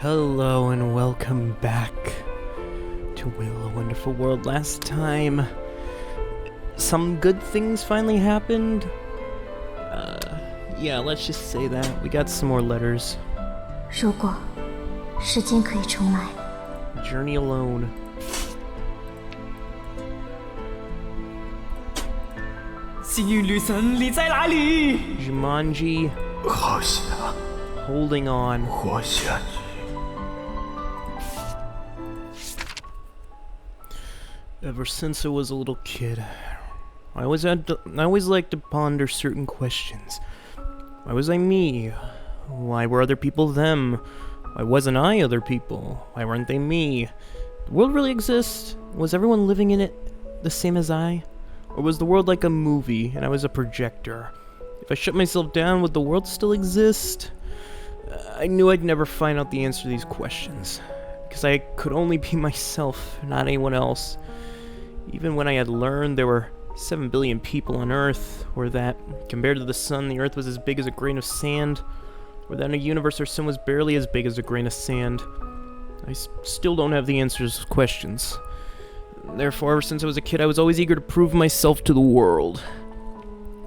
Hello and welcome back to Will a Wonderful World. Last time, some good things finally happened. Yeah, let's just say that. We got some more letters. 如果时间可以重来 Journey alone. Jumanji. 好想 Holding on. 活下去。 Ever since I was a little kid, I always liked to ponder certain questions. Why was I me? Why were other people them? Why wasn't I other people? Why weren't they me? Did the world really exist? Was everyone living in it the same as I? Or was the world like a movie and I was a projector? If I shut myself down, would the world still exist? I knew I'd never find out the answer to these questions, because I could only be myself, not anyone else. Even when I had learned there were 7 billion people on Earth, or that, compared to the sun, the Earth was as big as a grain of sand, or that in a universe our sun was barely as big as a grain of sand, I still don't have the answers to those questions. Therefore, ever since I was a kid, I was always eager to prove myself to the world.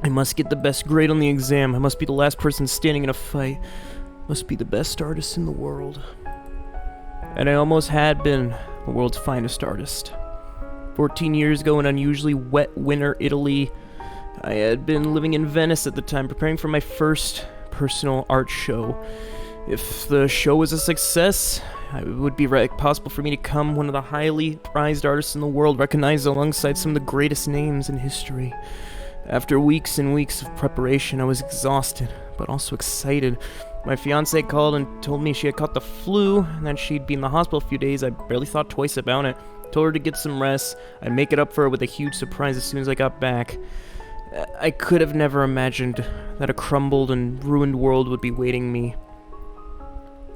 I must get the best grade on the exam. I must be the last person standing in a fight. I must be the best artist in the world. And I almost had been the world's finest artist. 14 years ago in unusually wet winter Italy, I had been living in Venice at the time, preparing for my first personal art show. If the show was a success, it would be possible for me to become one of the highly prized artists in the world, recognized alongside some of the greatest names in history. After weeks and weeks of preparation, I was exhausted, but also excited. My fiancée called and told me she had caught the flu, and that she'd be in the hospital a few days. I barely thought twice about it. Told her to get some rest. I'd make it up for her with a huge surprise as soon as I got back. I could have never imagined that a crumbled and ruined world would be waiting me.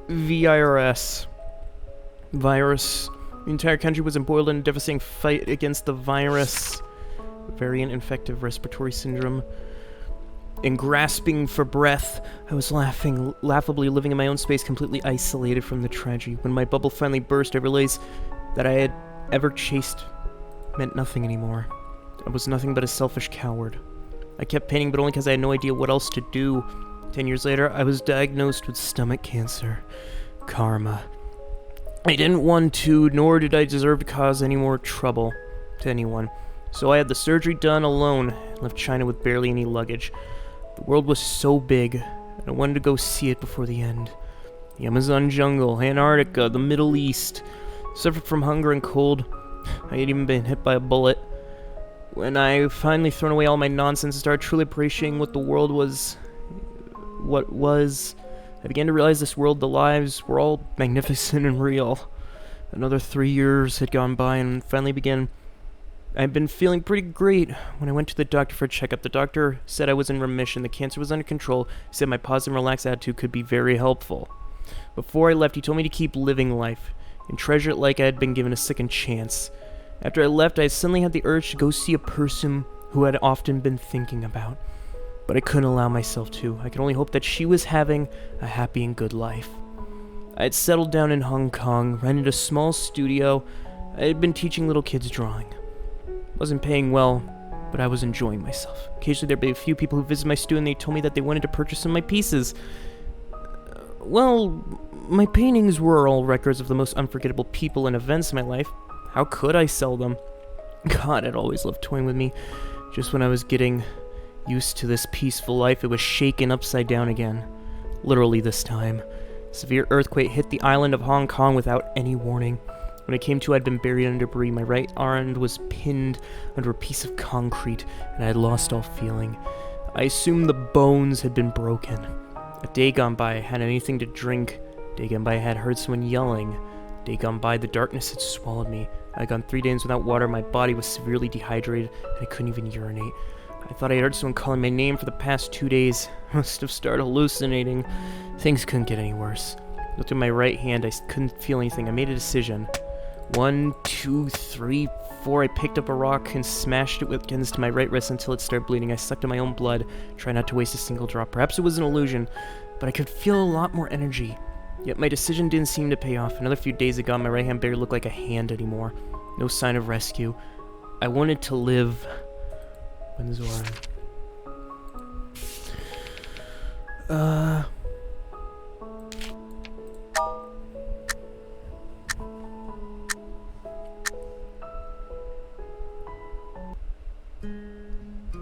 Virus. The entire country was embroiled in a devastating fight against the virus. Variant infective respiratory syndrome. And grasping for breath, I was laughably living in my own space, completely isolated from the tragedy. When my bubble finally burst, I realized that I had ever chased meant nothing anymore. I was nothing but a selfish coward. I kept painting, but only because I had no idea what else to do. 10 years later, I was diagnosed with stomach cancer. Karma. I didn't want to, nor did I deserve to cause any more trouble to anyone. So I had the surgery done alone and left China with barely any luggage. The world was so big, and I wanted to go see it before the end. The Amazon jungle, Antarctica, the Middle East. Suffered from hunger and cold. I had even been hit by a bullet. When I finally thrown away all my nonsense and started truly appreciating what the world was, I began to realize this world, the lives, were all magnificent and real. Another 3 years had gone by, and finally I'd been feeling pretty great when I went to the doctor for a checkup. The doctor said I was in remission, the cancer was under control. He said my positive and relaxed attitude could be very helpful. Before I left, he told me to keep living life and treasure it like I had been given a second chance. After I left, I suddenly had the urge to go see a person who I had often been thinking about. But I couldn't allow myself to. I could only hope that she was having a happy and good life. I had settled down in Hong Kong, rented a small studio. I had been teaching little kids drawing. Wasn't paying well, but I was enjoying myself. Occasionally there'd be a few people who visited my studio and they told me that they wanted to purchase some of my pieces. Well, my paintings were all records of the most unforgettable people and events in my life. How could I sell them? God, I'd always loved toying with me. Just when I was getting used to this peaceful life, it was shaken upside down again. Literally this time. A severe earthquake hit the island of Hong Kong without any warning. When I came to, I'd been buried under debris. My right arm was pinned under a piece of concrete, and I had lost all feeling. I assumed the bones had been broken. A day gone by, I hadn't anything to drink. A day gone by, I had heard someone yelling. A day gone by, the darkness had swallowed me. I had gone 3 days without water. My body was severely dehydrated, and I couldn't even urinate. I thought I heard someone calling my name for the past 2 days. I must have started hallucinating. Things couldn't get any worse. I looked at my right hand. I couldn't feel anything. I made a decision. 1, 2, 3, 4. I picked up a rock and smashed it against my right wrist until it started bleeding. I sucked in my own blood, trying not to waste a single drop. Perhaps it was an illusion, but I could feel a lot more energy. Yet my decision didn't seem to pay off. Another few days ago, my right hand barely looked like a hand anymore. No sign of rescue. I wanted to live. When Zora...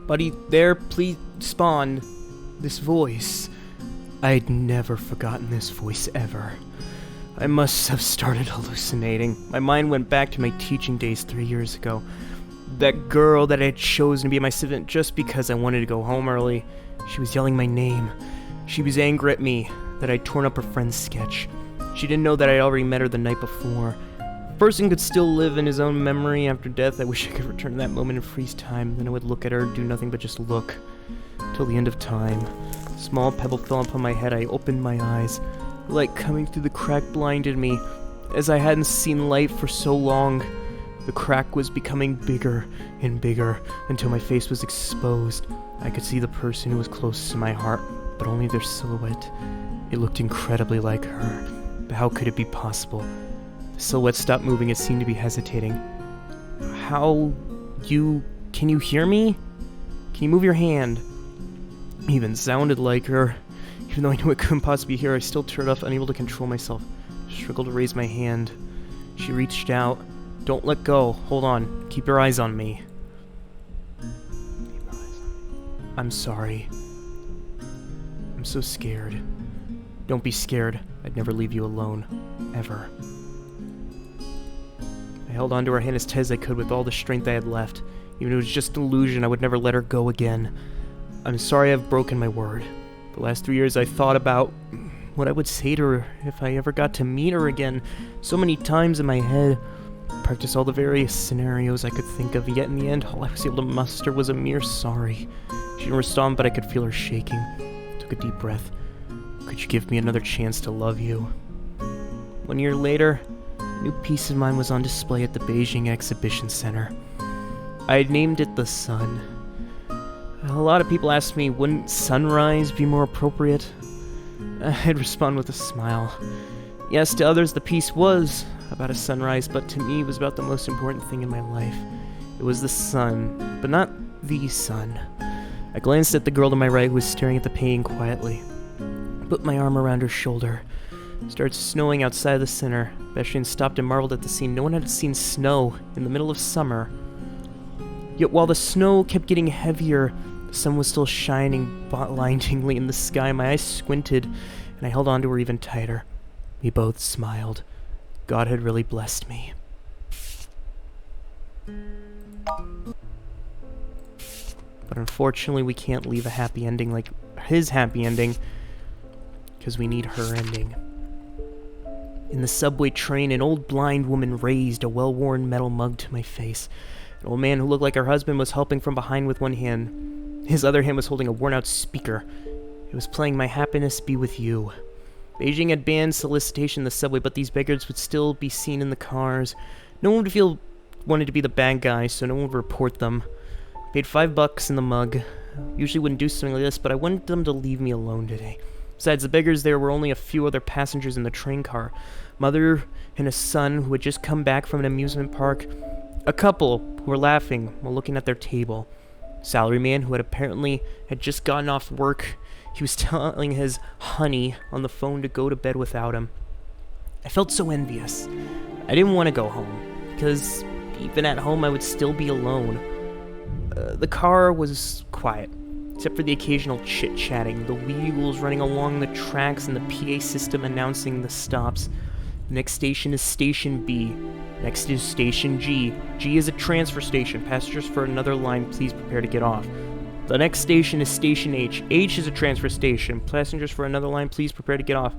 Buddy, there, please spawn. This voice. I'd never forgotten this voice ever. I must have started hallucinating. My mind went back to my teaching days 3 years ago. That girl that I had chosen to be my assistant just because I wanted to go home early. She was yelling my name. She was angry at me that I'd torn up her friend's sketch. She didn't know that I'd already met her the night before. A person could still live in his own memory after death. I wish I could return to that moment and freeze time. Then I would look at her and do nothing but just look. Till the end of time. A small pebble fell upon my head. I opened my eyes. Light coming through the crack blinded me. As I hadn't seen light for so long, the crack was becoming bigger and bigger until my face was exposed. I could see the person who was closest to my heart, but only their silhouette. It looked incredibly like her, but how could it be possible? The silhouette stopped moving. It seemed to be hesitating. Can you hear me? Can you move your hand? It even sounded like her. Even though I knew it couldn't possibly hear, I still turned off, unable to control myself. I struggled to raise my hand. She reached out. Don't let go. Hold on. Keep your eyes on me. I'm sorry. I'm so scared. Don't be scared. I'd never leave you alone. Ever. I held onto her hand as tight as I could with all the strength I had left. Even if it was just an illusion, I would never let her go again. I'm sorry I've broken my word. The last 3 years I thought about what I would say to her if I ever got to meet her again. So many times in my head. Practiced all the various scenarios I could think of, yet in the end, all I was able to muster was a mere sorry. She didn't respond, but I could feel her shaking. Took a deep breath. Could you give me another chance to love you? 1 year later, a new piece of mine was on display at the Beijing Exhibition Center. I had named it the Sun. A lot of people asked me, wouldn't sunrise be more appropriate? I'd respond with a smile. Yes, to others the piece was about a sunrise, but to me it was about the most important thing in my life. It was the sun, but not the sun. I glanced at the girl to my right who was staring at the painting quietly. Put my arm around her shoulder. It started snowing outside the center. Pedestrians stopped and marveled at the scene. No one had seen snow in the middle of summer. Yet while the snow kept getting heavier, the sun was still shining blindingly in the sky. My eyes squinted, and I held on to her even tighter. We both smiled. God had really blessed me. But unfortunately, we can't leave a happy ending like his happy ending, because we need her ending. In the subway train, an old blind woman raised a well-worn metal mug to my face. An old man who looked like her husband was helping from behind with one hand. His other hand was holding a worn-out speaker. It was playing My Happiness Be With You. Beijing had banned solicitation in the subway, but these beggars would still be seen in the cars. No one wanted to be the bad guy, so no one would report them. Paid $5 in the mug. Usually wouldn't do something like this, but I wanted them to leave me alone today. Besides the beggars, there were only a few other passengers in the train car. Mother and a son who had just come back from an amusement park. A couple who were laughing while looking at their table. Salaryman who had just gotten off work. He was telling his honey on the phone to go to bed without him. I felt so envious. I didn't want to go home, because even at home I would still be alone. The car was quiet, except for the occasional chit-chatting, the wheels running along the tracks and the PA system announcing the stops. The next station is Station B. Next is Station G. G is a transfer station. Passengers for another line, please prepare to get off. The next station is Station H. H is a transfer station. Passengers for another line, please prepare to get off.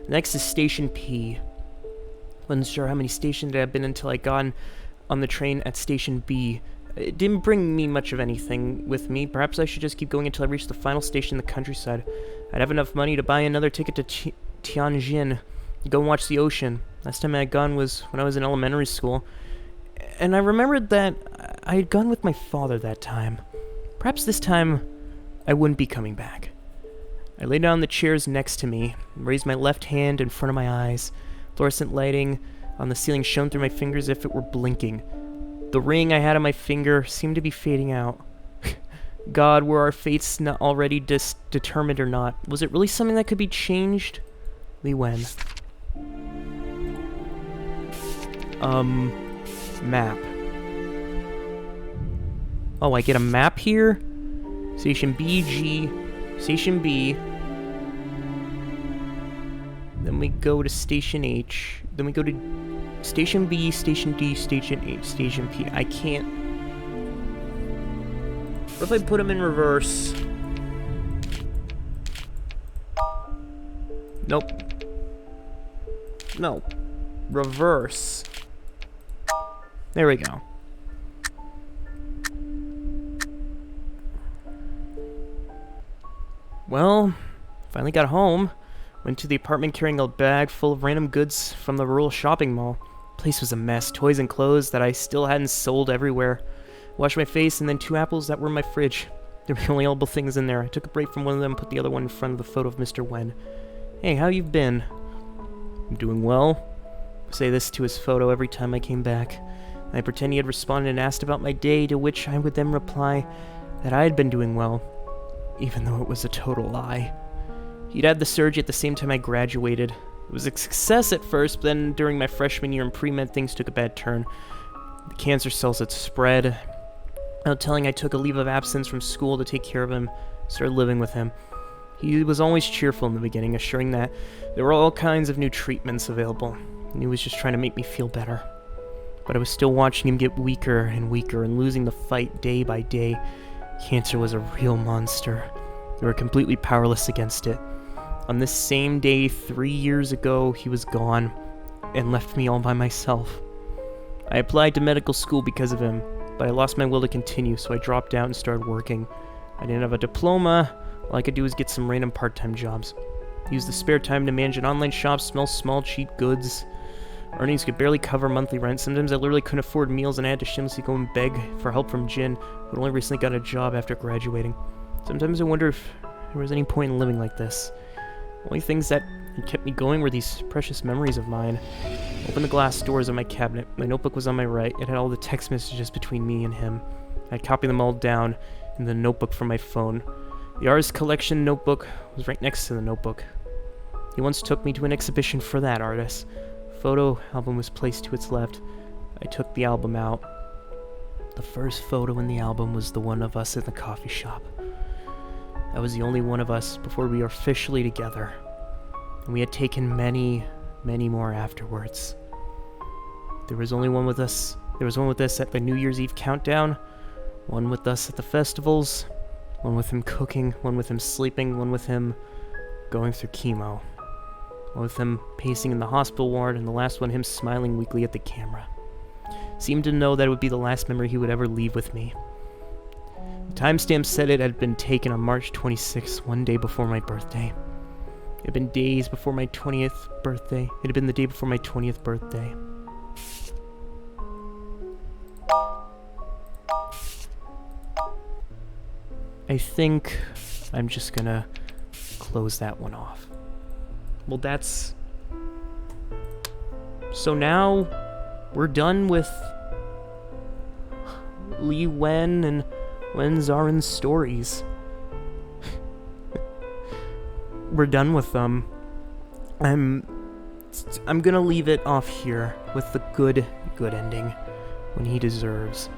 Next is Station P. Wasn't sure how many stations there had been until I got on the train at Station B. It didn't bring me much of anything with me. Perhaps I should just keep going until I reach the final station in the countryside. I'd have enough money to buy another ticket to Tianjin and go and watch the ocean. Last time I had gone was when I was in elementary school. And I remembered that I had gone with my father that time. Perhaps this time I wouldn't be coming back. I lay down on the chairs next to me, and raised my left hand in front of my eyes. Fluorescent lighting on the ceiling shone through my fingers as if it were blinking. The ring I had on my finger seemed to be fading out. God, were our fates not already determined or not? Was it really something that could be changed? 𝐬𝐬. Map. Oh, I get a map here? Station B, G, Station B. Then we go to Station H. Then we go to Station B, Station D, Station H, Station P. I can't... What if I put them in reverse? Nope. No. Reverse. There we go. Well, finally got home. Went to the apartment carrying a bag full of random goods from the rural shopping mall. Place was a mess. Toys and clothes that I still hadn't sold everywhere. Washed my face and then 2 apples that were in my fridge. They were the only edible things in there. I took a break from one of them and put the other one in front of the photo of Mr. Wen. Hey, how you been? I'm doing well. I say this to his photo every time I came back. I pretend he had responded and asked about my day, to which I would then reply that I had been doing well, even though it was a total lie. He'd had the surgery at the same time I graduated. It was a success at first, but then during my freshman year in pre-med, things took a bad turn. The cancer cells had spread. Without telling, I took a leave of absence from school to take care of him, started living with him. He was always cheerful in the beginning, assuring that there were all kinds of new treatments available, and he was just trying to make me feel better. But I was still watching him get weaker and weaker and losing the fight day by day. Cancer was a real monster. We were completely powerless against it. On this same day 3 years ago, he was gone and left me all by myself. I applied to medical school because of him, but I lost my will to continue, so I dropped out and started working. I didn't have a diploma. All I could do was get some random part-time jobs. Use the spare time to manage an online shop, smell small, cheap goods. Earnings could barely cover monthly rent. Sometimes I literally couldn't afford meals and I had to shamelessly go and beg for help from Jin, who had only recently got a job after graduating. Sometimes I wonder if there was any point in living like this. The only things that had kept me going were these precious memories of mine. I opened the glass doors of my cabinet. My notebook was on my right. It had all the text messages between me and him. I'd copied them all down in the notebook from my phone. The artist collection notebook was right next to the notebook. He once took me to an exhibition for that artist. Photo album was placed to its left. I took the album out. The first photo in the album was the one of us in the coffee shop. That was the only one of us before we were officially together. And we had taken many, many more afterwards. There was only one with us. There was one with us at the New Year's Eve countdown, one with us at the festivals, one with him cooking, one with him sleeping, one with him going through chemo. One with him pacing in the hospital ward, and the last one him smiling weakly at the camera. Seemed to know that it would be the last memory he would ever leave with me. The timestamp said it had been taken on March 26th, one day before my birthday. It had been days before my 20th birthday. It had been the day before my 20th birthday. I think I'm just gonna close that one off. Well, that's... So now, we're done with 𝐬𝐬 and 𝐬𝐬's stories. We're done with them. I'm gonna leave it off here with the good ending when he deserves.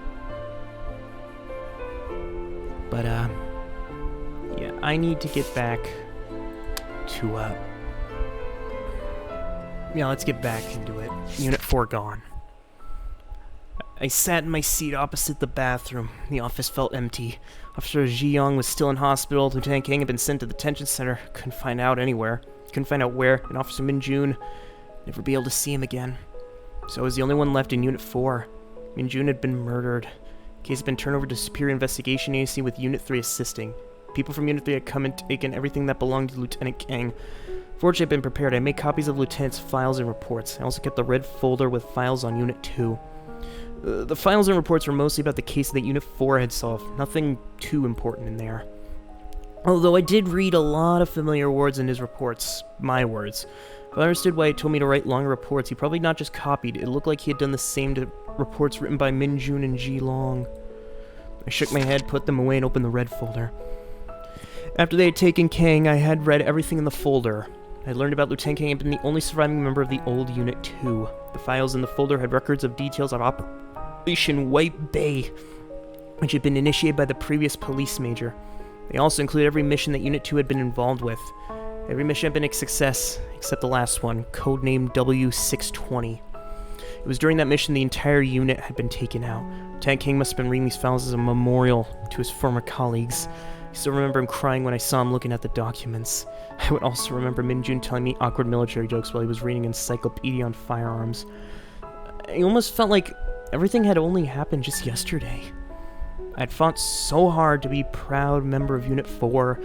But, yeah, I need to get back to, yeah, let's get back into it. Unit 4 gone. I sat in my seat opposite the bathroom. The office felt empty. Officer Ji-young was still in hospital. Lieutenant Kang had been sent to the detention center. Couldn't find out anywhere. Couldn't find out where. And Officer Min-jun, never be able to see him again. So I was the only one left in Unit 4. Min-jun had been murdered. The case had been turned over to Superior Investigation Agency with Unit 3 assisting. People from Unit 3 had come and taken everything that belonged to Lieutenant Kang. Fortunately, I'd been prepared. I made copies of Lieutenant's files and reports. I also kept the red folder with files on Unit 2. The files and reports were mostly about the case that Unit 4 had solved. Nothing too important in there. Although I did read a lot of familiar words in his reports, my words. If I understood why he told me to write longer reports, he probably not just copied. It looked like he had done the same to reports written by Min Jun and Ji Long. I shook my head, put them away, and opened the red folder. After they had taken Kang, I had read everything in the folder. I learned about Lieutenant Kang had been the only surviving member of the old Unit 2. The files in the folder had records of details of Operation White Bay, which had been initiated by the previous police major. They also included every mission that Unit 2 had been involved with. Every mission had been a success, except the last one, codenamed W620. It was during that mission the entire unit had been taken out. Lieutenant Kang must have been reading these files as a memorial to his former colleagues. I still remember him crying when I saw him looking at the documents. I would also remember Min Jun telling me awkward military jokes while he was reading Encyclopedia on Firearms. I almost felt like everything had only happened just yesterday. I'd fought so hard to be a proud member of Unit 4.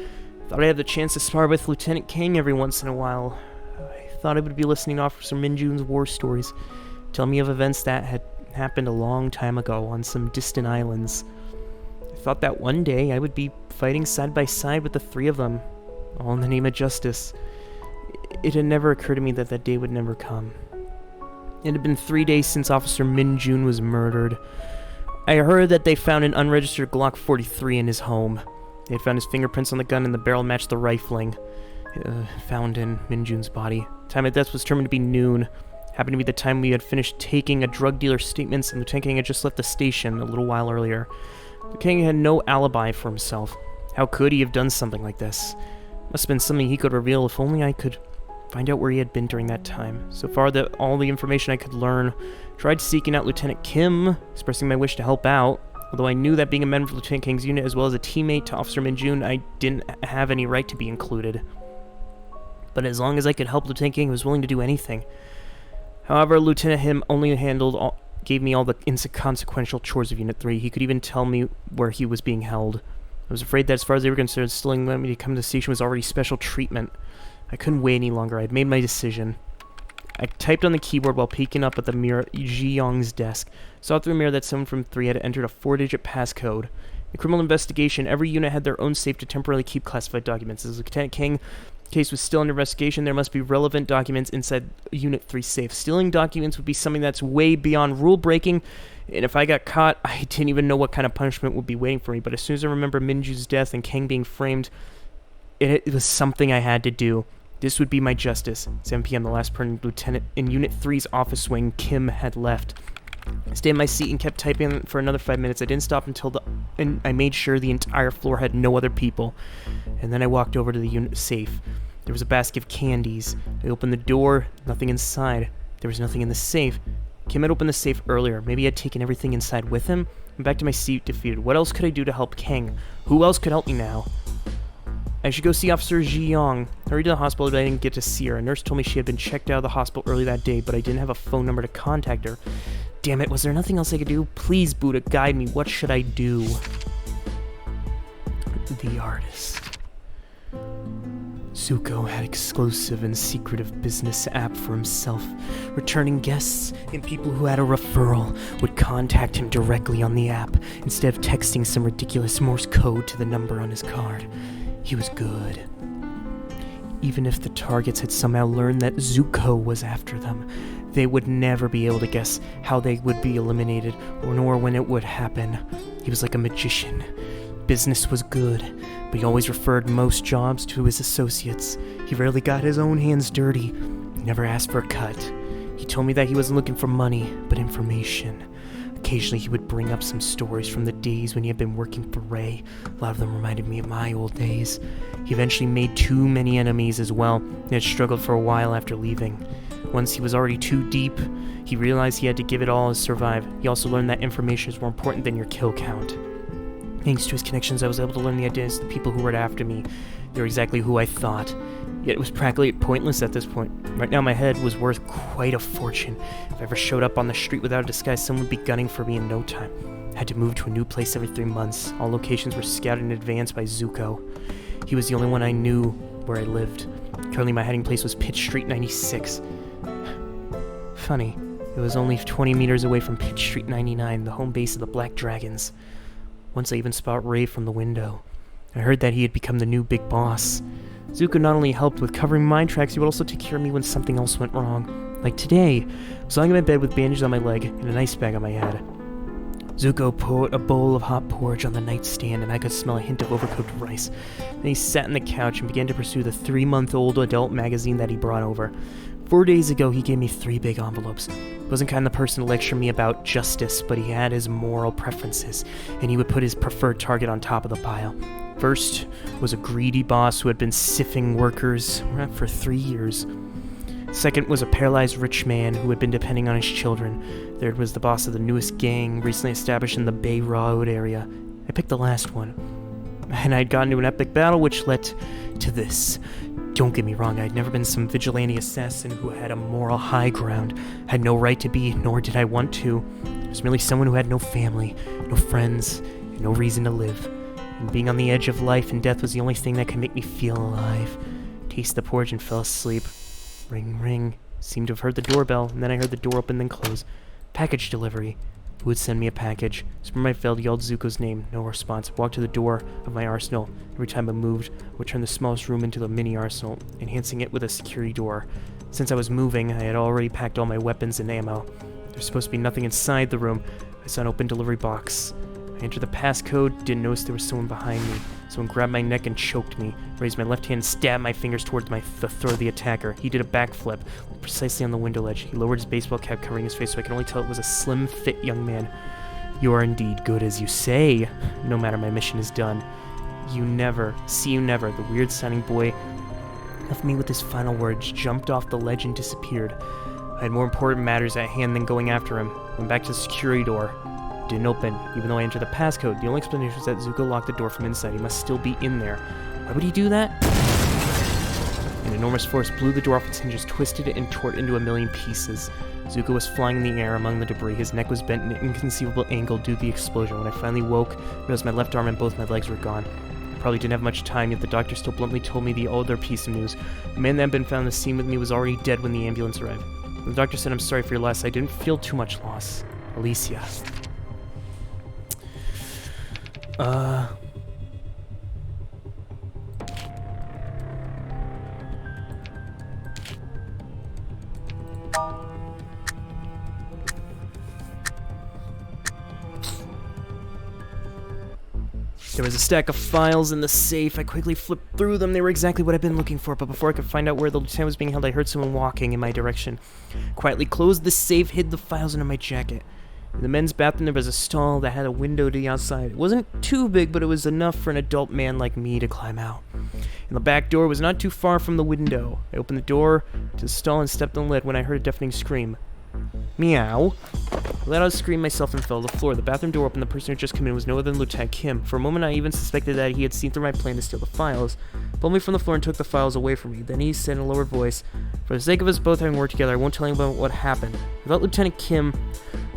Thought I'd have the chance to spar with Lieutenant Kang every once in a while. I thought I would be listening to Officer Min Jun's war stories. Tell me of events that had happened a long time ago on some distant islands. I thought that one day I would be fighting side by side with the three of them, all in the name of justice. It had never occurred to me that that day would never come. It had been 3 days since Officer Min Jun was murdered. I heard that they found an unregistered Glock 43 in his home. They had found his fingerprints on the gun and the barrel matched the rifling found in Min Jun's body. Time of death was determined to be noon. Happened to be the time we had finished taking a drug dealer's statements and Lieutenant Kang had just left the station a little while earlier. Lieutenant Kang had no alibi for himself. How could he have done something like this? Must have been something he could reveal if only I could find out where he had been during that time. So far, all the information I could learn. Tried seeking out Lieutenant Kim, expressing my wish to help out. Although I knew that being a member of Lieutenant Kang's unit as well as a teammate to Officer Min Jun, I didn't have any right to be included. But as long as I could help Lieutenant Kang, I was willing to do anything. However, Lieutenant Him only gave me all the inconsequential chores of Unit 3. He could even tell me where he was being held. I was afraid that as far as they were concerned, still letting me to come to the station was already special treatment. I couldn't wait any longer. I had made my decision. I typed on the keyboard while peeking up at the mirror at Ji Yong's desk. Saw through the mirror that someone from 3 had entered a 4-digit passcode. In criminal investigation, every unit had their own safe to temporarily keep classified documents. As Lieutenant Kang case was still under investigation, there must be relevant documents inside Unit 3 safe. Stealing documents would be something that's way beyond rule breaking, and if I got caught, I didn't even know what kind of punishment would be waiting for me. But as soon as I remember Min Jun's death and Kang being framed, it was something I had to do. This would be my justice. 7 p.m., the last permanent lieutenant in Unit 3's office wing, Kim, had left. I stayed in my seat and kept typing for another 5 minutes. I didn't stop until I made sure the entire floor had no other people. And then I walked over to the unit safe. There was a basket of candies. I opened the door, nothing inside. There was nothing in the safe. Kim had opened the safe earlier. Maybe he had taken everything inside with him. I'm back to my seat, defeated. What else could I do to help Kang? Who else could help me now? I should go see Officer Ji Yong. I hurried to the hospital, but I didn't get to see her. A nurse told me she had been checked out of the hospital early that day, but I didn't have a phone number to contact her. Damn it, was there nothing else I could do? Please, Buddha, guide me. What should I do? The artist. Zuko had exclusive and secretive business app for himself. Returning guests and people who had a referral would contact him directly on the app instead of texting some ridiculous Morse code to the number on his card. He was good. Even if the targets had somehow learned that Zuko was after them, they would never be able to guess how they would be eliminated, or nor when it would happen. He was like a magician. Business was good, but he always referred most jobs to his associates. He rarely got his own hands dirty. He never asked for a cut. He told me that he wasn't looking for money, but information. Occasionally he would bring up some stories from the days when he had been working for Ray. A lot of them reminded me of my old days. He eventually made too many enemies as well, and had struggled for a while after leaving. Once he was already too deep, he realized he had to give it all to survive. He also learned that information is more important than your kill count. Thanks to his connections, I was able to learn the identities of the people who were after me. They were exactly who I thought. Yet it was practically pointless at this point. Right now my head was worth quite a fortune. If I ever showed up on the street without a disguise, someone would be gunning for me in no time. I had to move to a new place every 3 months. All locations were scouted in advance by Zuko. He was the only one I knew where I lived. Currently my hiding place was Pitch Street 96. Funny, it was only 20 meters away from Pitch Street 99, the home base of the Black Dragons. Once I even spot Ray from the window. I heard that he had become the new big boss. Zuko not only helped with covering my tracks, he would also take care of me when something else went wrong. Like today, I was lying in my bed with bandages on my leg and an ice bag on my head. Zuko put a bowl of hot porridge on the nightstand, and I could smell a hint of overcooked rice. Then he sat on the couch and began to pursue the 3-month-old adult magazine that he brought over. 4 days ago, he gave me 3 big envelopes. He wasn't kind of the person to lecture me about justice, but he had his moral preferences, and he would put his preferred target on top of the pile. First was a greedy boss who had been sifting workers for 3 years. Second was a paralyzed rich man who had been depending on his children. Third was the boss of the newest gang, recently established in the Bay Road area. I picked the last one. And I'd gotten into an epic battle which led to this. Don't get me wrong, I'd never been some vigilante assassin who had a moral high ground. I had no right to be, nor did I want to. I was merely someone who had no family, no friends, and no reason to live. And being on the edge of life and death was the only thing that could make me feel alive. Tasted the porridge and fell asleep. Ring, ring. Seemed to have heard the doorbell, and then I heard the door open then close. Package delivery. Who would send me a package? Sprung I failed, yelled Zuko's name. No response. Walked to the door of my arsenal. Every time I moved, I would turn the smallest room into a mini arsenal, enhancing it with a security door. Since I was moving, I had already packed all my weapons and ammo. There was supposed to be nothing inside the room. I saw an open delivery box. I entered the passcode, didn't notice there was someone behind me. Someone grabbed my neck and choked me. Raised my left hand and stabbed my fingers towards the throat of the attacker. He did a backflip, precisely on the window ledge. He lowered his baseball cap covering his face so I could only tell it was a slim, fit young man. You are indeed good as you say. No matter, my mission is done. See you never. The weird-sounding boy left me with his final words, jumped off the ledge and disappeared. I had more important matters at hand than going after him. Went back to the security door. Didn't open, even though I entered the passcode. The only explanation was that Zuko locked the door from inside. He must still be in there. Why would he do that? An enormous force blew the door off its hinges, twisted it, and tore it into a million pieces. Zuko was flying in the air among the debris. His neck was bent in an inconceivable angle due to the explosion. When I finally woke, I realized my left arm and both my legs were gone. I probably didn't have much time, yet the doctor still bluntly told me the other piece of news. The man that had been found on the scene with me was already dead when the ambulance arrived. When the doctor said, "I'm sorry for your loss," I didn't feel too much loss. Alicia. There was a stack of files in the safe. I quickly flipped through them. They were exactly what I'd been looking for, but before I could find out where the lieutenant was being held, I heard someone walking in my direction. Quietly closed the safe, hid the files under my jacket. In the men's bathroom, there was a stall that had a window to the outside. It wasn't too big, but it was enough for an adult man like me to climb out. And the back door was not too far from the window. I opened the door to the stall and stepped on the lid when I heard a deafening scream. Meow. I let out a scream myself and fell to the floor. The bathroom door opened. The person who had just come in was no other than Lieutenant Kim. For a moment, I even suspected that he had seen through my plan to steal the files. Pulled me from the floor and took the files away from me. Then he said in a lowered voice, "For the sake of us both having worked together, I won't tell anyone about what happened." I thought Lieutenant Kim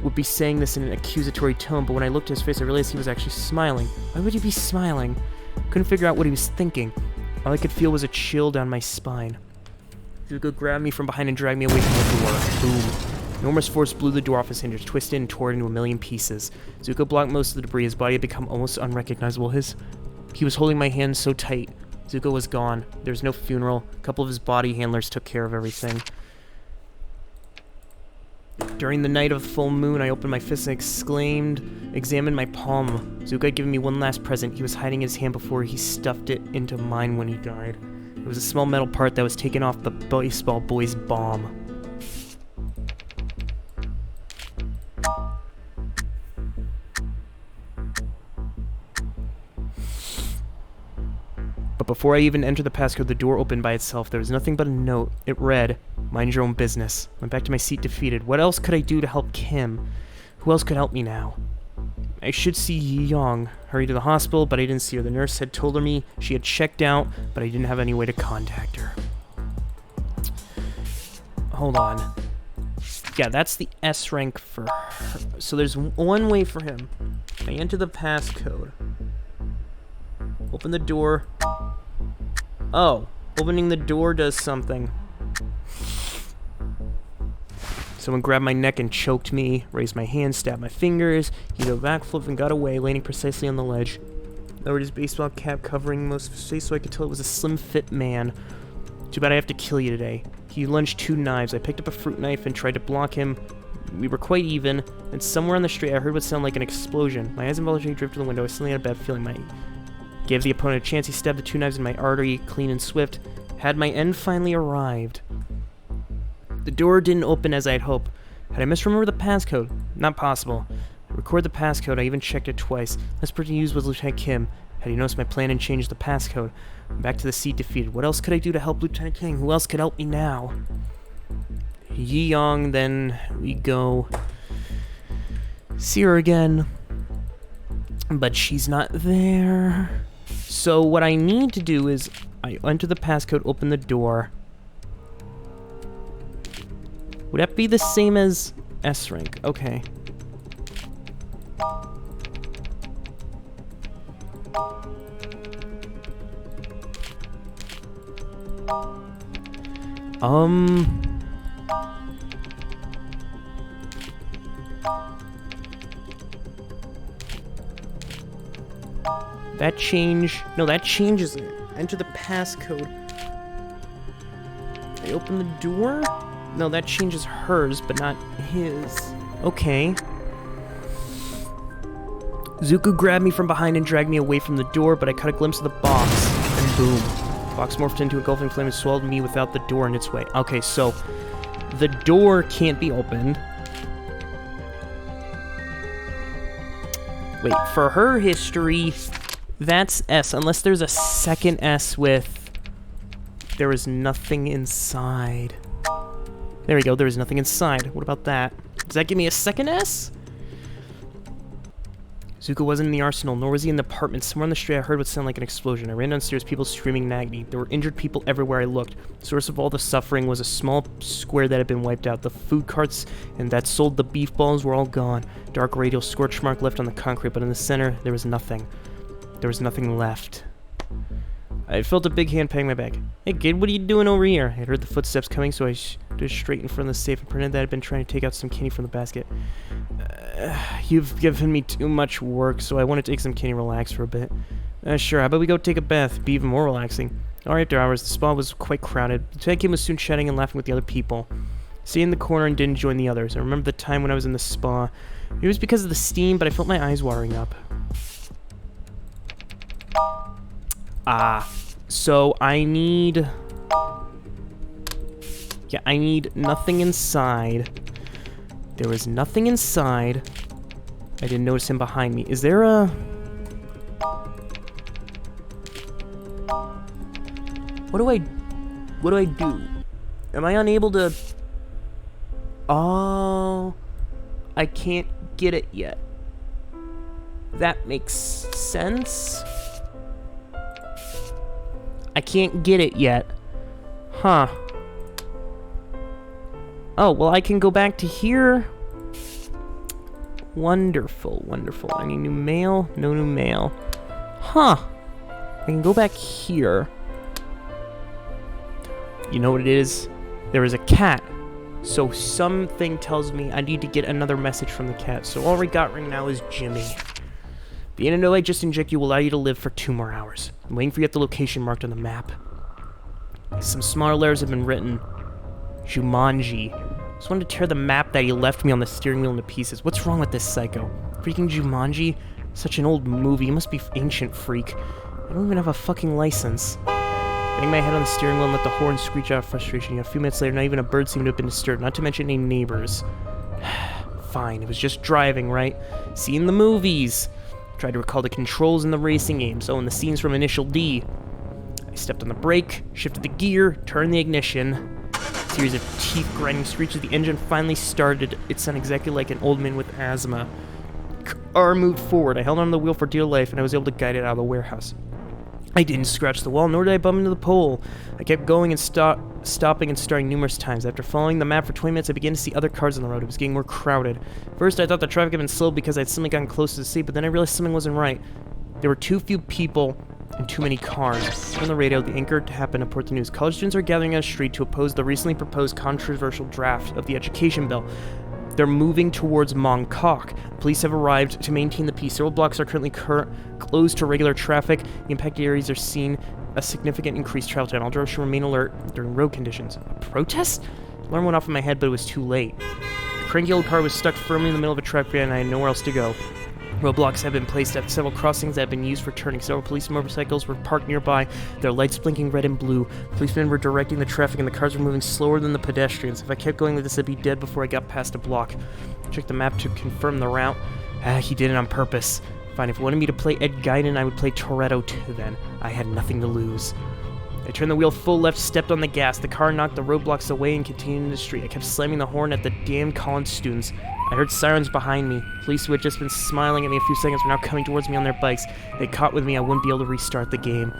would be saying this in an accusatory tone, but when I looked at his face, I realized he was actually smiling. Why would he be smiling? Couldn't figure out what he was thinking. All I could feel was a chill down my spine. Zuko grabbed me from behind and dragged me away from the door. Boom. Enormous force blew the door off his hinges, twisted and tore it into a million pieces. Zuko blocked most of the debris. His body had become almost unrecognizable. He was holding my hand so tight. Zuko was gone. There was no funeral. A couple of his body handlers took care of everything. During the night of the full moon, I opened my fist and examined my palm. Zuko had given me one last present. He was hiding his hand before he stuffed it into mine when he died. It was a small metal part that was taken off the baseball boy's bomb. But before I even entered the passcode, the door opened by itself. There was nothing but a note. It read, "Mind your own business." Went back to my seat defeated. What else could I do to help Kim? Who else could help me now? I should see Young. Hurried to the hospital, but I didn't see her. The nurse had told me she had checked out, but I didn't have any way to contact her. Hold on. Yeah, that's the S rank for her. So there's one way for him. I enter the passcode. Open the door. Oh, opening the door does something. Someone grabbed my neck and choked me, raised my hand, stabbed my fingers. He did a backflip and got away, landing precisely on the ledge. Lowered his baseball cap, covering most of his face so I could tell it was a slim-fit man. Too bad I have to kill you today. He lunged 2 knives. I picked up a fruit knife and tried to block him. We were quite even, and somewhere on the street I heard what sounded like an explosion. My eyes involuntarily drifted to the window. I suddenly had a bad feeling. Gave the opponent a chance. He stabbed the 2 knives in my artery, clean and swift. Had my end finally arrived. The door didn't open as I'd hoped. Had I misremembered the passcode? Not possible. I recorded the passcode. I even checked it twice. Last person used was Lieutenant Kim. Had he noticed my plan and changed the passcode? I'm back to the seat defeated. What else could I do to help Lieutenant King? Who else could help me now? Yi-Young, then we go see her again. But she's not there. So what I need to do is I enter the passcode, open the door. Would that be the same as S rank? Okay. That change... No, that changes it. Enter the passcode. I open the door? No, that changes hers, but not his. Okay. Zuko grabbed me from behind and dragged me away from the door, but I caught a glimpse of the box, and boom. The box morphed into a engulfing flame and swallowed me without the door in its way. Okay, so the door can't be opened. Wait, for her history, that's S, unless there's a second S with there is nothing inside. There we go, there is nothing inside. What about that? Does that give me a second S? Zuko wasn't in the arsenal, nor was he in the apartment. Somewhere on the street I heard what sounded like an explosion. I ran downstairs, people screaming in agony. There were injured people everywhere I looked. The source of all the suffering was a small square that had been wiped out. The food carts and that sold the beef balls were all gone. Dark radial scorch mark left on the concrete, but in the center, there was nothing. There was nothing left. I felt a big hand patting my back. Hey kid, what are you doing over here? I heard the footsteps coming, so I stood straight in front of the safe and pretended that I'd been trying to take out some candy from the basket. You've given me too much work, so I want to take some candy and relax for a bit. Sure, how about we go take a bath? Be even more relaxing. Alright, after hours, the spa was quite crowded. Lieutenant Kim was soon chatting and laughing with the other people. Stayed in the corner and didn't join the others. I remember the time when I was in the spa. It was because of the steam, but I felt my eyes watering up. So I need... Yeah, I need nothing inside. There was nothing inside. I didn't notice him behind me. Is there a... What do I do? Am I unable to... Oh... I can't get it yet. That makes sense. I can't get it yet. Huh. Oh, well, I can go back to here. Wonderful, wonderful. Any new mail? No new mail. Huh. I can go back here. You know what it is? There is a cat. So something tells me I need to get another message from the cat. So all we got right now is Jimmy. The antidote I just inject you will allow you to live for 2 more hours. I'm waiting for you at the location marked on the map. Some smaller letters have been written. Jumanji. I just wanted to tear the map that he left me on the steering wheel into pieces. What's wrong with this psycho? Freaking Jumanji? Such an old movie. You must be ancient, freak. I don't even have a fucking license. Bang my head on the steering wheel and let the horn screech out of frustration. A few minutes later, not even a bird seemed to have been disturbed, not to mention any neighbors. Fine, it was just driving, right? Seeing the movies. Tried to recall the controls in the racing games. Oh, and the scenes from Initial D. I stepped on the brake, shifted the gear, turned the ignition. A series of teeth-grinding screeches. The engine finally started. It sounded exactly like an old man with asthma. Car moved forward. I held on the wheel for dear life, and I was able to guide it out of the warehouse. I didn't scratch the wall, nor did I bump into the pole. I kept going and stopping and starting numerous times. After following the map for 20 minutes, I began to see other cars on the road. It was getting more crowded. First, I thought the traffic had been slowed because I'd suddenly gotten close to the sea, but then I realized something wasn't right. There were too few people and too many cars. On the radio, the anchor happened to report the news. College students are gathering on the street to oppose the recently proposed controversial draft of the education bill. They're moving towards Mongkok. Police have arrived to maintain the peace. Several blocks are currently closed to regular traffic. The impacted areas are seeing a significant increased travel time. All drivers should remain alert during road conditions. A protest? Alarm went off in my head, but it was too late. The cranky old car was stuck firmly in the middle of a traffic jam, and I had nowhere else to go. Roadblocks have been placed at several crossings that have been used for turning. Several police motorcycles were parked nearby, their lights blinking red and blue. Policemen were directing the traffic, and the cars were moving slower than the pedestrians. If I kept going like this, I'd be dead before I got past a block. I checked the map to confirm the route. He did it on purpose. Fine, if he wanted me to play Ed Guiden, I would play Toretto too then. I had nothing to lose. I turned the wheel full left, stepped on the gas. The car knocked the roadblocks away and continued in the street. I kept slamming the horn at the damn college students. I heard sirens behind me. Police who had just been smiling at me a few seconds were now coming towards me on their bikes. They caught with me, I wouldn't be able to restart the game.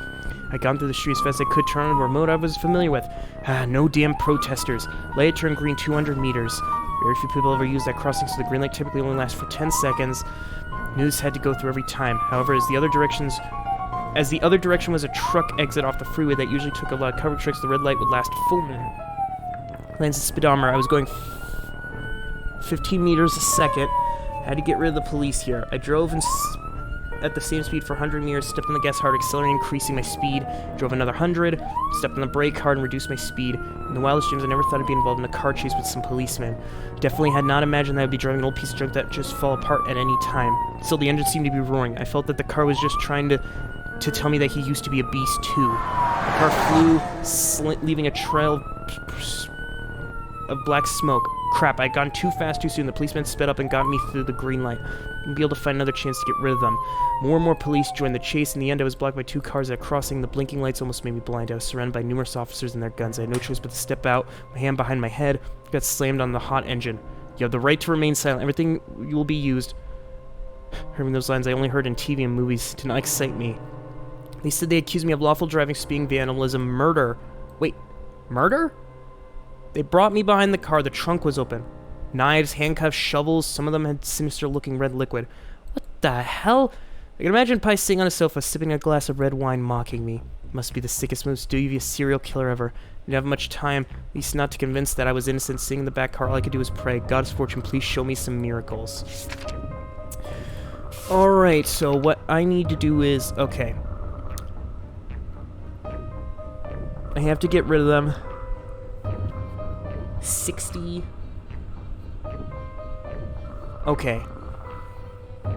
I'd gone through the street as fast as I could, turning on a remote I was familiar with. No damn protesters. Light turned green 200 meters. Very few people ever use that crossing, so the green light typically only lasts for 10 seconds. News had to go through every time. However, as the other direction was a truck exit off the freeway that usually took a lot of coverage tricks, the red light would last a full minute. Glanced at the speedometer. I was going 15 meters a second. Had to get rid of the police here. I drove at the same speed for 100 meters, stepped on the gas hard, accelerating, increasing my speed. Drove another 100, stepped on the brake hard and reduced my speed. In the wildest dreams, I never thought I'd be involved in a car chase with some policemen. Definitely had not imagined that I'd be driving an old piece of junk that just fall apart at any time. Still, the engine seemed to be roaring. I felt that the car was just trying to tell me that he used to be a beast too. The car flew, leaving a trail of black smoke. Crap, I'd gone too fast too soon. The policeman sped up and got me through the green light. I'd be able to find another chance to get rid of them. More and more police joined the chase. In the end, I was blocked by two cars at a crossing. The blinking lights almost made me blind. I was surrounded by numerous officers and their guns. I had no choice but to step out, my hand behind my head. Got slammed on the hot engine. You have the right to remain silent. Everything will be used. Hearing those lines I only heard in TV and movies did not excite me. They said they accused me of lawful driving, speeding, vandalism, murder. Wait, murder? They brought me behind the car. The trunk was open. Knives, handcuffs, shovels. Some of them had sinister-looking red liquid. What the hell? I can imagine Pi sitting on a sofa, sipping a glass of red wine, mocking me. Must be the sickest, most devious serial killer ever. Didn't have much time, at least not to convince that I was innocent. Sitting in the back car, all I could do was pray. God's fortune, please show me some miracles. Alright, so what I need to do is... Okay. I have to get rid of them. 60. Okay.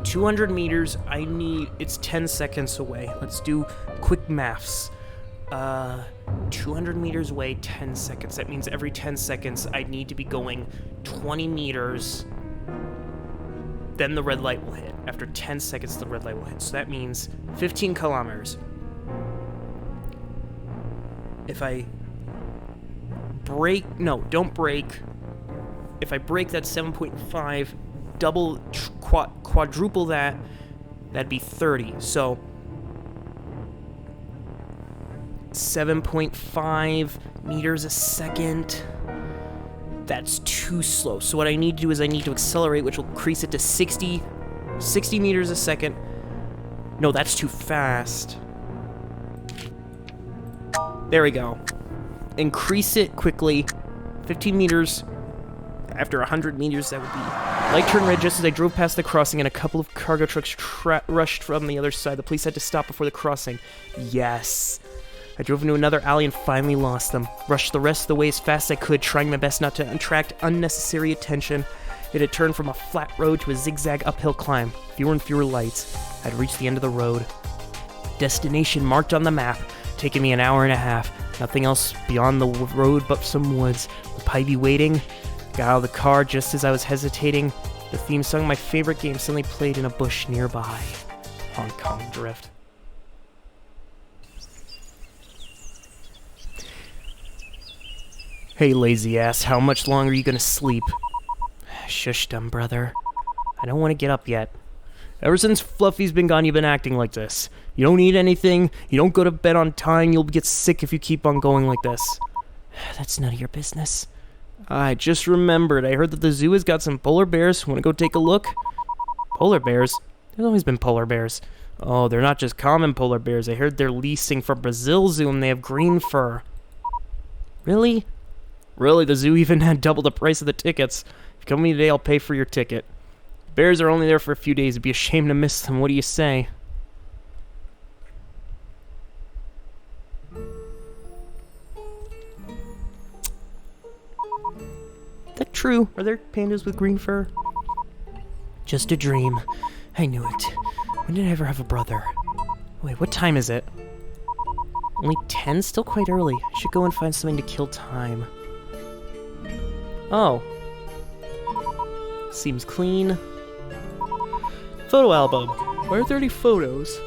200 meters, it's 10 seconds away. Let's do quick maths. 200 meters away, 10 seconds. That means every 10 seconds I need to be going 20 meters. Then the red light will hit. After 10 seconds, the red light will hit. So that means 15 kilometers. If I brake, no, don't brake. If I brake, that's 7.5. Quadruple that, that'd be 30. So 7.5 meters a second. That's too slow. So what I need to do is I need to accelerate, which will increase it to 60 meters a second. No, that's too fast. There we go. Increase it quickly. 15 meters. After 100 meters, that would be... Light turned red just as I drove past the crossing, and a couple of cargo trucks rushed from the other side. The police had to stop before the crossing. Yes. I drove into another alley and finally lost them. Rushed the rest of the way as fast as I could, trying my best not to attract unnecessary attention. It had turned from a flat road to a zigzag uphill climb. Fewer and fewer lights. I'd reached the end of the road. Destination marked on the map. Taking me an hour and a half. Nothing else beyond the road but some woods. Would Pi be waiting? Got out of the car just as I was hesitating. The theme song of my favorite game suddenly played in a bush nearby. Hong Kong Drift. Hey, lazy ass, how much longer are you gonna sleep? Shush, dumb brother. I don't want to get up yet. Ever since Fluffy's been gone, you've been acting like this. You don't eat anything, you don't go to bed on time, you'll get sick if you keep on going like this. That's none of your business. I just remembered, I heard that the zoo has got some polar bears. Want to go take a look? Polar bears? There's always been polar bears. Oh, they're not just common polar bears. I heard they're leasing for Brazil Zoo and they have green fur. Really? Really, the zoo even had double the price of the tickets. you come with me today, I'll pay for your ticket. Bears are only there for a few days. It'd be a shame to miss them. What do you say? Is that true? Are there pandas with green fur? Just a dream. I knew it. When did I ever have a brother? Wait, what time is it? Only 10? Still quite early. I should go and find something to kill time. Oh. Seems clean. Photo album. Why are there any photos?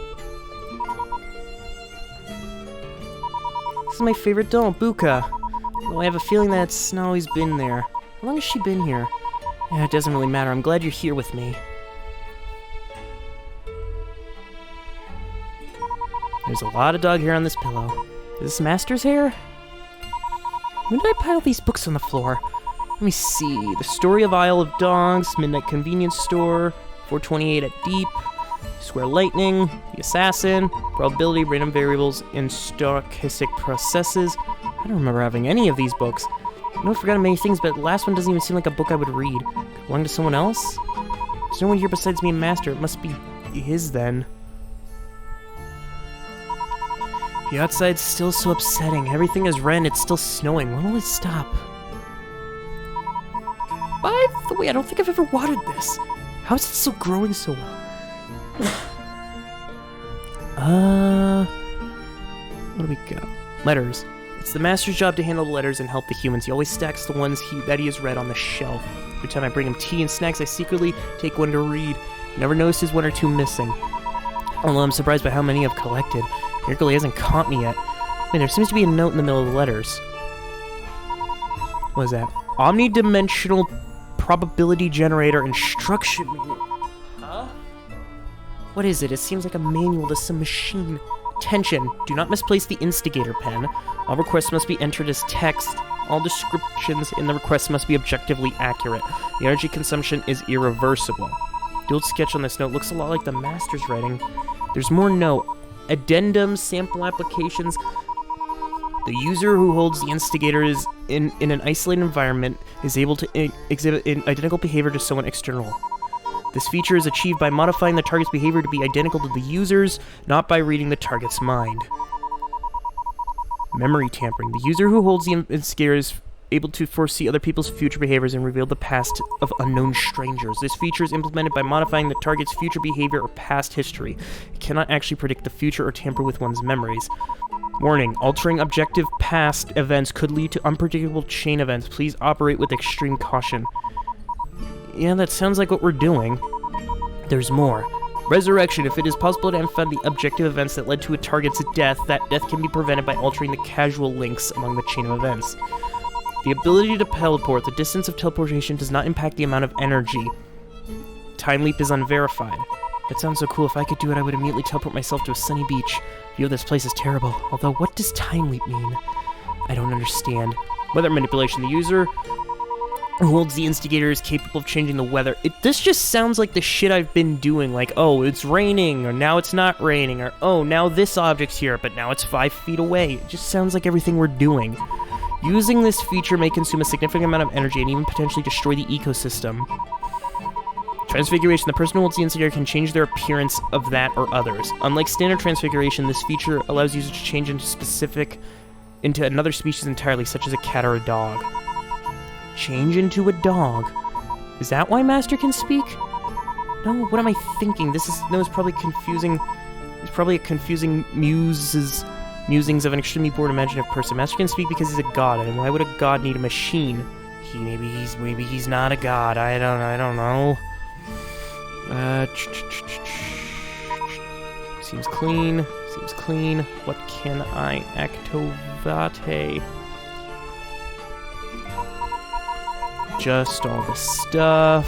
This is my favorite doll, Buka. Though I have a feeling that it's not always been there. How long has she been here? Yeah, it doesn't really matter. I'm glad you're here with me. There's a lot of dog hair on this pillow. Is this Master's hair? When did I pile these books on the floor? Let me see. The Story of Isle of Dogs, Midnight Convenience Store, 428 at Deep, Square Lightning, The Assassin, Probability, Random Variables, and Stochastic Processes. I don't remember having any of these books. I know I've forgotten many things, but the last one doesn't even seem like a book I would read. Could it belong to someone else? There's no one here besides me and Master. It must be his then. The outside's still so upsetting. Everything is red and it's still snowing. When will it stop? By the way, I don't think I've ever watered this. How is it still growing so well? What do we got? Letters. It's the Master's job to handle the letters and help the humans. He always stacks the ones that he has read on the shelf. Every time I bring him tea and snacks, I secretly take one to read. He never notices one or two missing. Although I'm surprised by how many I've collected. Miracle he hasn't caught me yet. Wait, there seems to be a note in the middle of the letters. What is that? Omnidimensional probability generator instruction manual. Huh? What is it? It seems like a manual to some machine. Attention! Do not misplace the instigator pen. All requests must be entered as text. All descriptions in the request must be objectively accurate. The energy consumption is irreversible. The old sketch on this note looks a lot like the Master's writing. There's more note. Addendum, sample applications. The user who holds the instigator is in an isolated environment is able to exhibit an identical behavior to someone external. This feature is achieved by modifying the target's behavior to be identical to the user's, not by reading the target's mind. Memory tampering. The user who holds the instigator is able to foresee other people's future behaviors and reveal the past of unknown strangers. This feature is implemented by modifying the target's future behavior or past history. It cannot actually predict the future or tamper with one's memories. Warning, altering objective past events could lead to unpredictable chain events. Please operate with extreme caution. Yeah, that sounds like what we're doing. There's more. Resurrection. If it is possible to identify the objective events that led to a target's death, that death can be prevented by altering the causal links among the chain of events. The ability to teleport. The distance of teleportation does not impact the amount of energy. Time leap is unverified. That sounds so cool. If I could do it, I would immediately teleport myself to a sunny beach. View of this place is terrible. Although, what does time leap mean? I don't understand. Weather manipulation. The user who holds the instigator is capable of changing the weather. This just sounds like the shit I've been doing. Like, oh, it's raining, or now it's not raining, or oh, now this object's here, but now it's 5 feet away. It just sounds like everything we're doing. Using this feature may consume a significant amount of energy and even potentially destroy the ecosystem. Transfiguration. The person who holds the instigator can change their appearance of that or others. Unlike standard transfiguration, this feature allows users to change into another species entirely, such as a cat or a dog. Change into a dog. Is that why Master can speak? No, what am I thinking? It's probably confusing. It's probably a confusing musings of an extremely bored imaginative person. Master can speak because he's a god, and why would a god need a machine? Maybe he's not a god. I don't know. Seems clean. What can I activate? Just all the stuff.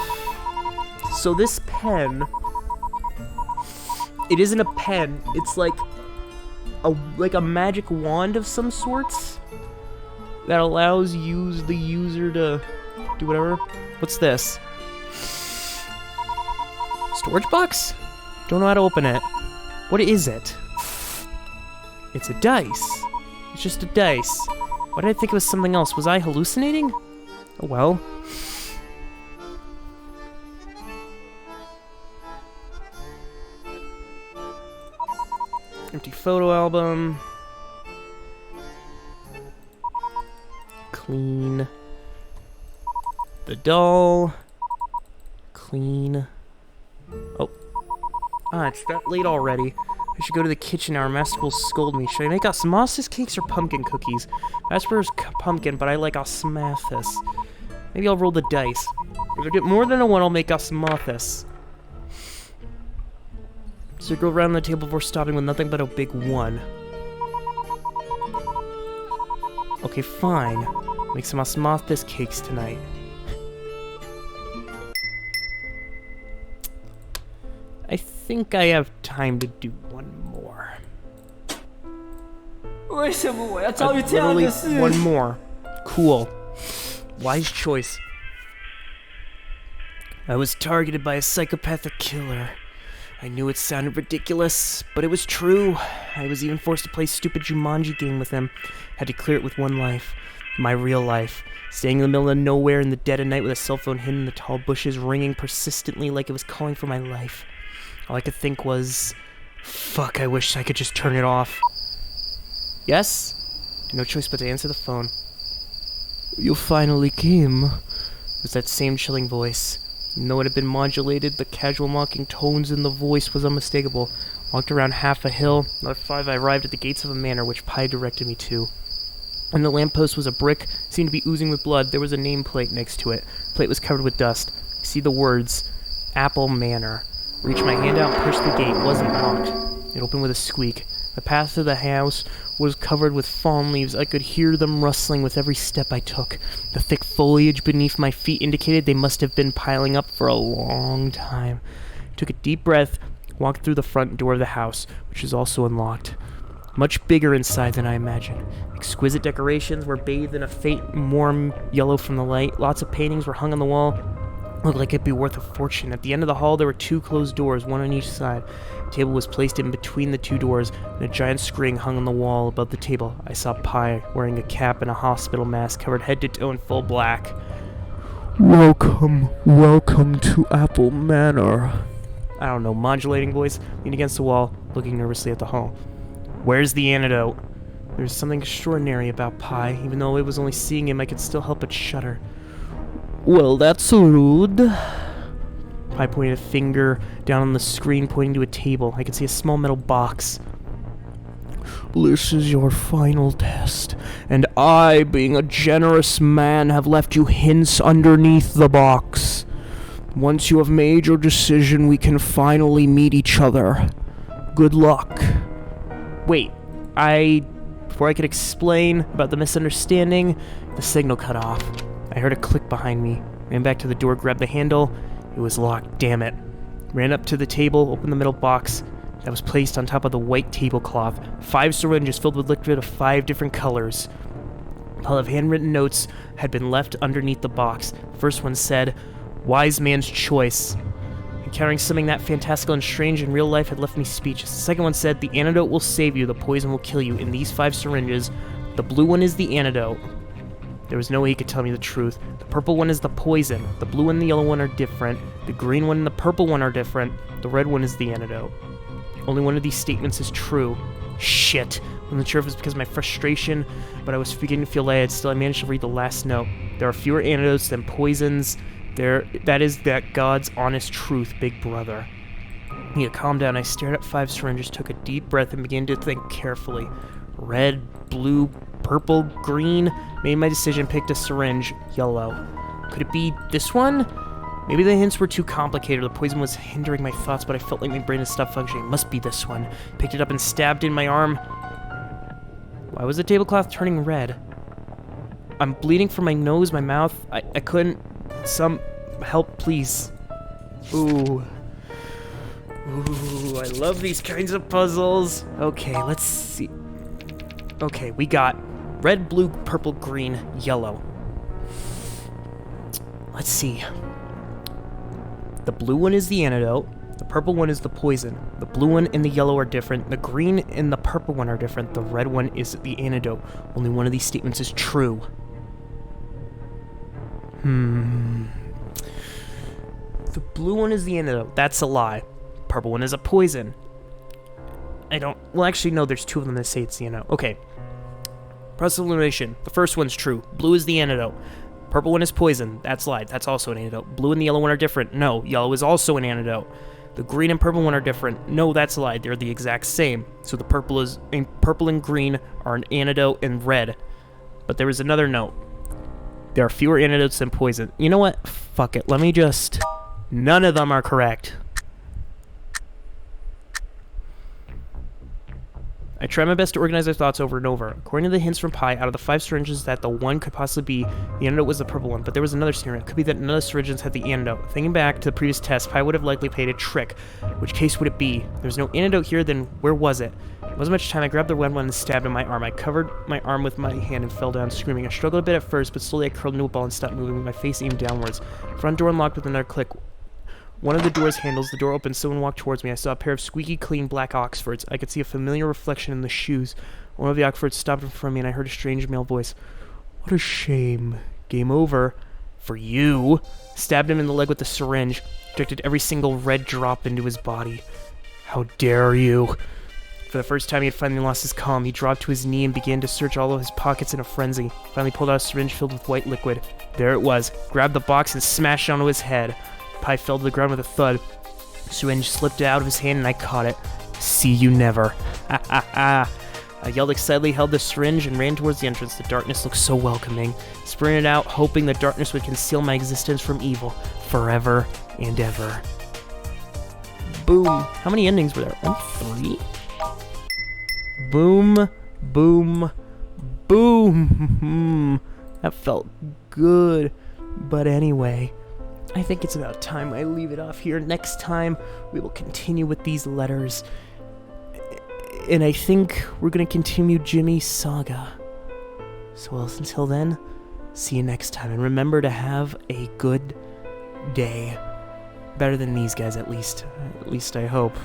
So this pen, it isn't a pen. It's like a magic wand of some sorts that allows the user to do whatever. What's this? Storage box? Don't know how to open it. What is it? It's a dice. It's just a dice. Why did I think it was something else? Was I hallucinating? Oh well. Empty photo album. Clean. The doll. Clean. Oh. Ah, it's that late already. I should go to the kitchen now or Master will scold me. Should I make osmosis cakes or pumpkin cookies? Masper's pumpkin, but I like osmosis. Maybe I'll roll the dice. If I get more than a 1, I'll make osmosis. Circle around the table before stopping with nothing but a big 1. Okay, fine. Make some osmosis cakes tonight. I think I have time to do one more. Literally one more. Cool. Wise choice. I was targeted by a psychopathic killer. I knew it sounded ridiculous, but it was true. I was even forced to play a stupid Jumanji game with him. Had to clear it with one life. My real life. Staying in the middle of nowhere in the dead of night with a cell phone hidden in the tall bushes, ringing persistently like it was calling for my life. All I could think was, fuck, I wish I could just turn it off. Yes? No choice but to answer the phone. You finally came. It was that same chilling voice. Even though it had been modulated, the casual mocking tones in the voice was unmistakable. Walked around half a hill. Another 5, I arrived at the gates of a manor, which Pi directed me to. On the lamppost was a brick, seemed to be oozing with blood. There was a nameplate next to it. The plate was covered with dust. I see the words, Apple Manor. Reached my hand out and pushed the gate. It wasn't locked. It opened with a squeak. The path to the house was covered with fallen leaves. I could hear them rustling with every step I took. The thick foliage beneath my feet indicated they must have been piling up for a long time. I took a deep breath, walked through the front door of the house, which was also unlocked. Much bigger inside than I imagined. Exquisite decorations were bathed in a faint, warm yellow from the light. Lots of paintings were hung on the wall. Looked like it'd be worth a fortune. At the end of the hall, there were 2 closed doors, one on each side. A table was placed in between the 2 doors, and a giant screen hung on the wall above the table. I saw Pi wearing a cap and a hospital mask, covered head to toe in full black. Welcome to Apple Manor. I don't know, modulating voice, leaned against the wall, looking nervously at the hall. Where's the antidote? There's something extraordinary about Pi. Even though it was only seeing him, I could still help but shudder. Well, that's rude. Pi pointed a finger down on the screen, pointing to a table. I could see a small metal box. This is your final test, and I, being a generous man, have left you hints underneath the box. Once you have made your decision, we can finally meet each other. Good luck. Wait, before I could explain about the misunderstanding, the signal cut off. I heard a click behind me. Ran back to the door, grabbed the handle. It was locked, damn it. Ran up to the table, opened the middle box that was placed on top of the white tablecloth. 5 syringes filled with liquid of 5 different colors. A pile of handwritten notes had been left underneath the box. The first one said, Wise man's choice. Encountering something that fantastical and strange in real life had left me speechless. The second one said, The antidote will save you, the poison will kill you. In these 5 syringes, the blue one is the antidote. There was no way he could tell me the truth. The purple one is the poison. The blue and the yellow one are different. The green one and the purple one are different. The red one is the antidote. Only one of these statements is true. Shit. I wasn't sure if it was because of my frustration, but I was beginning to feel lightheaded. Still, I managed to read the last note. There are fewer antidotes than poisons. That is God's honest truth, big brother. Yeah, calm down. I stared at 5 syringes, took a deep breath, and began to think carefully. Red, blue, purple, green. Made my decision, picked a syringe. Yellow. Could it be this one? Maybe the hints were too complicated, or the poison was hindering my thoughts, but I felt like my brain had stopped functioning. It must be this one. Picked it up and stabbed in my arm. Why was the tablecloth turning red? I'm bleeding from my nose, my mouth. I couldn't... Some help, please. Ooh. Ooh, I love these kinds of puzzles. Okay, let's see. Okay, we got red, blue, purple, green, yellow. Let's see. The blue one is the antidote. The purple one is the poison. The blue one and the yellow are different. The green and the purple one are different. The red one is the antidote. Only one of these statements is true. The blue one is the antidote. That's a lie. Purple one is a poison. I don't... Well, actually, no, there's two of them that say it's the antidote. Okay. Process of elimination. The first one's true. Blue is the antidote. Purple one is poison. That's lied. That's also an antidote. Blue and the yellow one are different. No, yellow is also an antidote. The green and purple one are different. No, that's lied. They're the exact same. So the purple and green are an antidote and red. But there is another note. There are fewer antidotes than poison. You know what? Fuck it. Let me just... None of them are correct. I try my best to organize my thoughts over and over. According to the hints from Pi, out of the 5 syringes that the one could possibly be, the antidote was the purple one, but there was another scenario. It could be that none of the syringes had the antidote. Thinking back to the previous test, Pi would have likely played a trick. Which case would it be? If there's no antidote here, then where was it? It wasn't much time. I grabbed the red one and stabbed in my arm. I covered my arm with my hand and fell down screaming. I struggled a bit at first, but slowly I curled into a ball and stopped moving with my face aimed downwards. Front door unlocked with another click. One of the door's handles, the door opened, someone walked towards me. I saw a pair of squeaky clean black Oxfords. I could see a familiar reflection in the shoes. One of the Oxfords stopped in front of me and I heard a strange male voice. What a shame. Game over. For you. Stabbed him in the leg with the syringe. Injected every single red drop into his body. How dare you. For the first time he had finally lost his calm. He dropped to his knee and began to search all of his pockets in a frenzy. Finally pulled out a syringe filled with white liquid. There it was. Grabbed the box and smashed onto his head. Pi fell to the ground with a thud. The syringe slipped out of his hand and I caught it. See you never. Ha ha ha. I yelled excitedly, held the syringe, and ran towards the entrance. The darkness looked so welcoming. Sprinted out, hoping the darkness would conceal my existence from evil. Forever and ever. Boom. How many endings were there? 3? Boom. Boom. Boom. That felt good. But anyway... I think it's about time I leave it off here. Next time, we will continue with these letters. And I think we're going to continue Jimmy's saga. So well, until then, see you next time. And remember to have a good day. Better than these guys, at least. At least I hope.